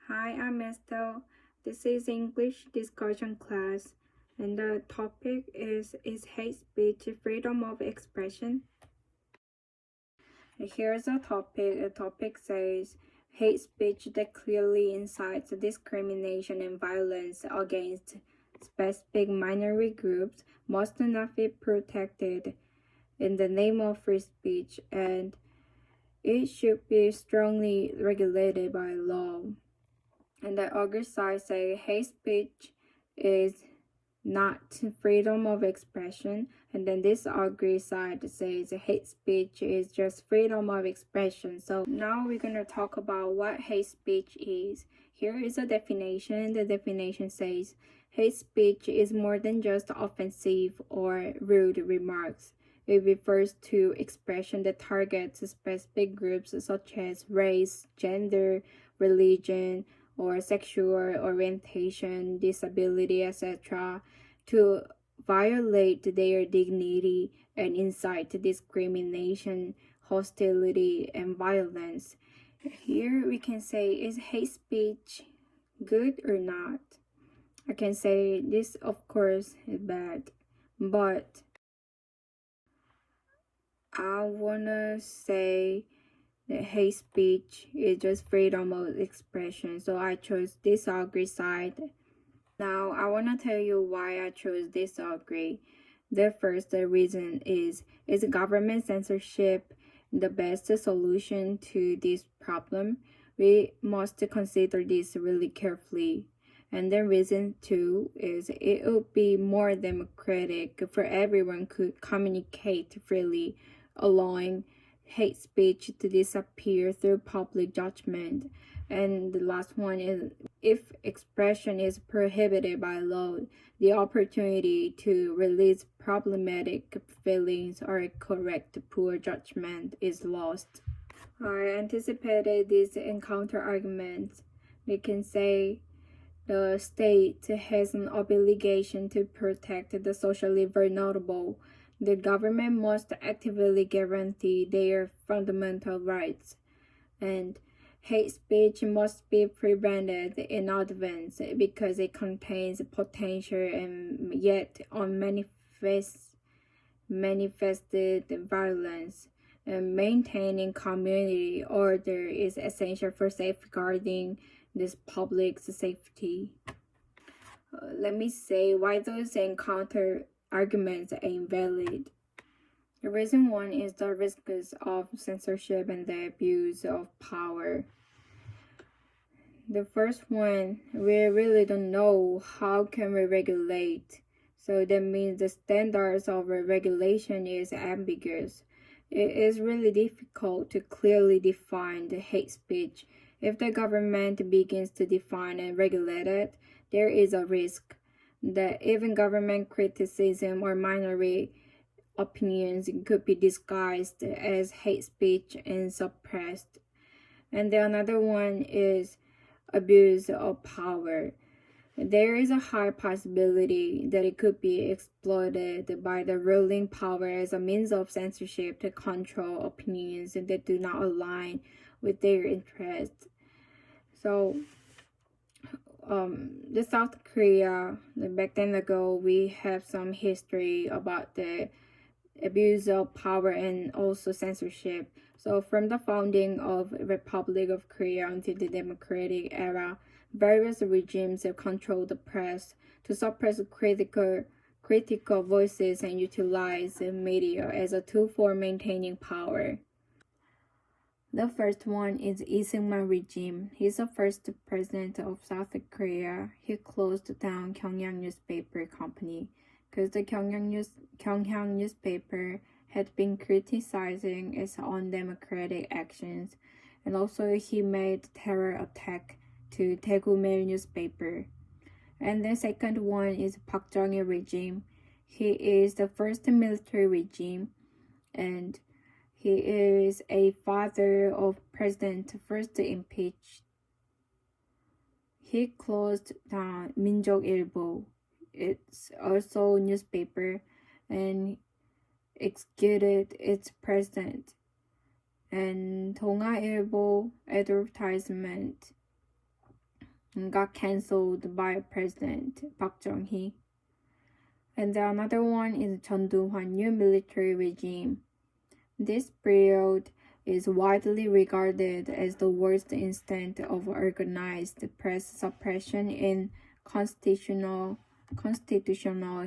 Hi, I'm Estelle. This is English discussion class, and the topic is hate speech freedom of expression? Here's a topic. The topic says hate speech that clearly incites discrimination and violence against specific minority groups must not be protected in the name of free speech, and it should be strongly regulated by law. And the other side say hate speech is not freedom of expression, and then this other side says hate speech is just freedom of expression. So now we're going to talk about what hate speech is. Here is a definition. The definition says hate speech is more than just offensive or rude remarks. It refers to expression that targets specific groups such as race, gender, religion, or sexual orientation, disability, etc., to violate their dignity and incite discrimination, hostility, and violence. Here we can say, is hate speech good or not? I can say this, of course, is bad, but I wanna say that hate speech is just freedom of expression. So I chose disagree side. Now I wanna tell you why I chose disagree. The first reason is government censorship the best solution to this problem? We must consider this really carefully. And the reason two is it would be more democratic for everyone could communicate freely, allowing hate speech to disappear through public judgment. And the last one is if expression is prohibited by law, the opportunity to release problematic feelings or correct poor judgment is lost. I anticipated these encounter arguments. We can say the state has an obligation to protect the socially vulnerable. The government must actively guarantee their fundamental rights, and hate speech must be prevented in advance because it contains potential and yet manifested violence. And maintaining community order is essential for safeguarding this public safety. Let me say why those encounter arguments are invalid. The reason one is the risks of censorship and the abuse of power. The first one, we really don't know how can we regulate. So that means the standards of regulation is ambiguous. It is really difficult to clearly define the hate speech. If the government begins to define and regulate it, there is a risk that even government criticism or minority opinions could be disguised as hate speech and suppressed. And the another one is abuse of power. There is a high possibility that it could be exploited by the ruling power as a means of censorship to control opinions that do not align with their interests. So, the South Korea, back then ago, we have some history about the abuse of power and also censorship. So from the founding of Republic of Korea until the democratic era, various regimes have controlled the press to suppress critical voices and utilize media as a tool for maintaining power. The first one is Lee Seung-man regime. He's the first president of South Korea. He closed down Gyeongyang newspaper company because the Gyeongyang newspaper had been criticizing its undemocratic actions, and also he made terror attack to Daegu Mail newspaper. And the second one is Park Chung-il regime. He is the first military regime, and he is a father of President first impeached. He closed down Minjok-ilbo. It's also a newspaper, and executed its president. And 동아일보 advertisement. got cancelled by President Park Chung-hee. And the another one is Chun Doo-hwan new military regime. This period is widely regarded as the worst instance of organized press suppression in constitutional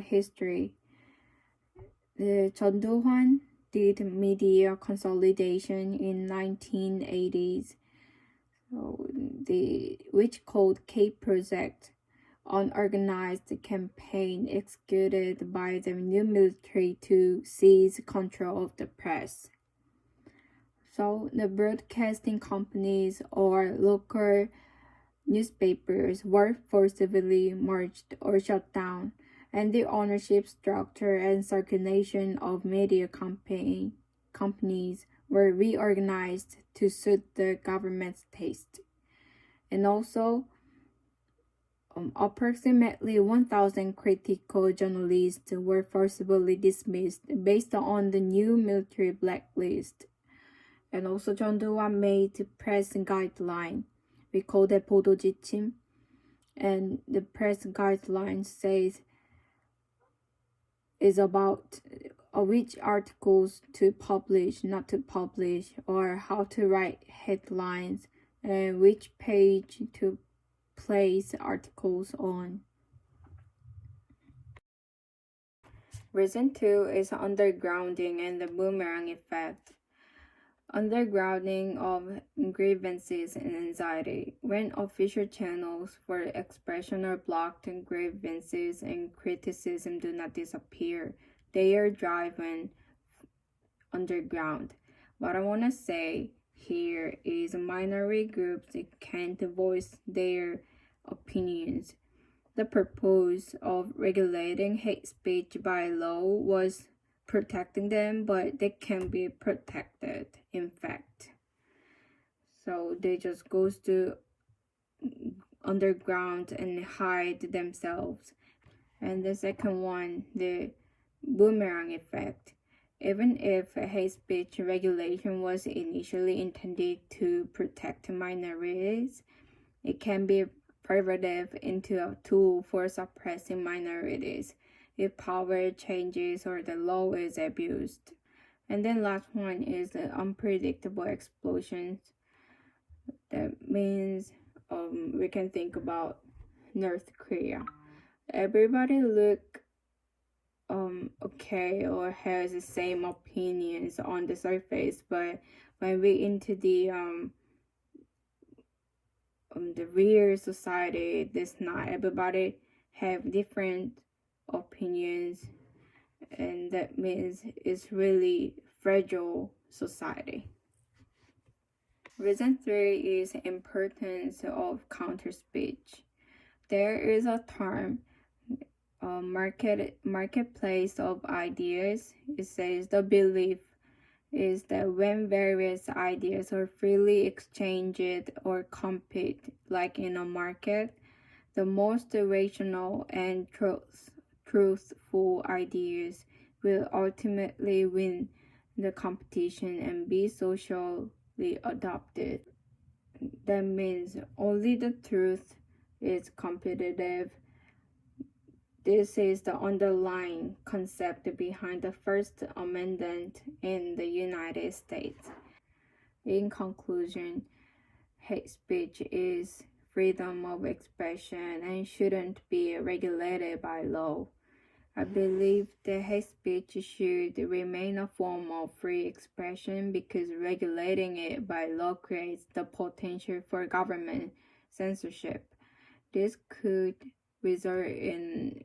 history. The Chun Doo-hwan did media consolidation in 1980s, which called K Project, unorganized campaign executed by the new military to seize control of the press. So the broadcasting companies or local newspapers were forcibly merged or shut down, and the ownership structure and circulation of media companies were reorganized to suit the government's taste. And also, approximately 1,000 critical journalists were forcibly dismissed based on the new military blacklist. And also, Chun Doo-hwan made press guideline. We call that 보도지침. And the press guideline says is about which articles to publish, not to publish, or how to write headlines, and which page to place articles on. Reason 2 is undergrounding and the boomerang effect. Undergrounding of grievances and anxiety. When official channels for expression are blocked, grievances and criticism do not disappear. They are driven underground. What I want to say here is minority groups can't voice their opinions. The purpose of regulating hate speech by law was protecting them, but they can be protected, in fact. So they just goes to underground and hide themselves. And the second one, the boomerang effect. Even if hate speech regulation was initially intended to protect minorities, it can be perverted into a tool for suppressing minorities if power changes or the law is abused. And then last one is the unpredictable explosions. That means we can think about North Korea. Everybody look okay or has the same opinions on the surface, but when we into the real society, this not everybody have different opinions, and that means it's really fragile society. Reason 3 is importance of counter speech. There is a term, marketplace of ideas. It says the belief is that when various ideas are freely exchanged or compete like in a market, the most rational and truthful ideas will ultimately win the competition and be socially adopted. That means only the truth is competitive. This is the underlying concept behind the First Amendment in the United States. In conclusion, hate speech is freedom of expression and shouldn't be regulated by law. I believe that hate speech should remain a form of free expression because regulating it by law creates the potential for government censorship. This could result in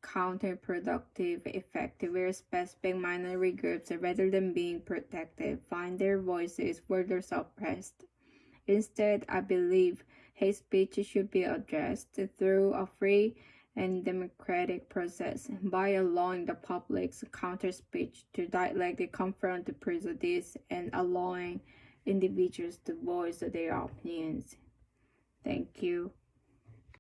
counterproductive effect where specific minority groups, rather than being protected, find their voices further suppressed. Instead, I believe hate speech should be addressed through a free and democratic process by allowing the public's counter speech to directly confront the prejudice and allowing individuals to voice their opinions. Thank you.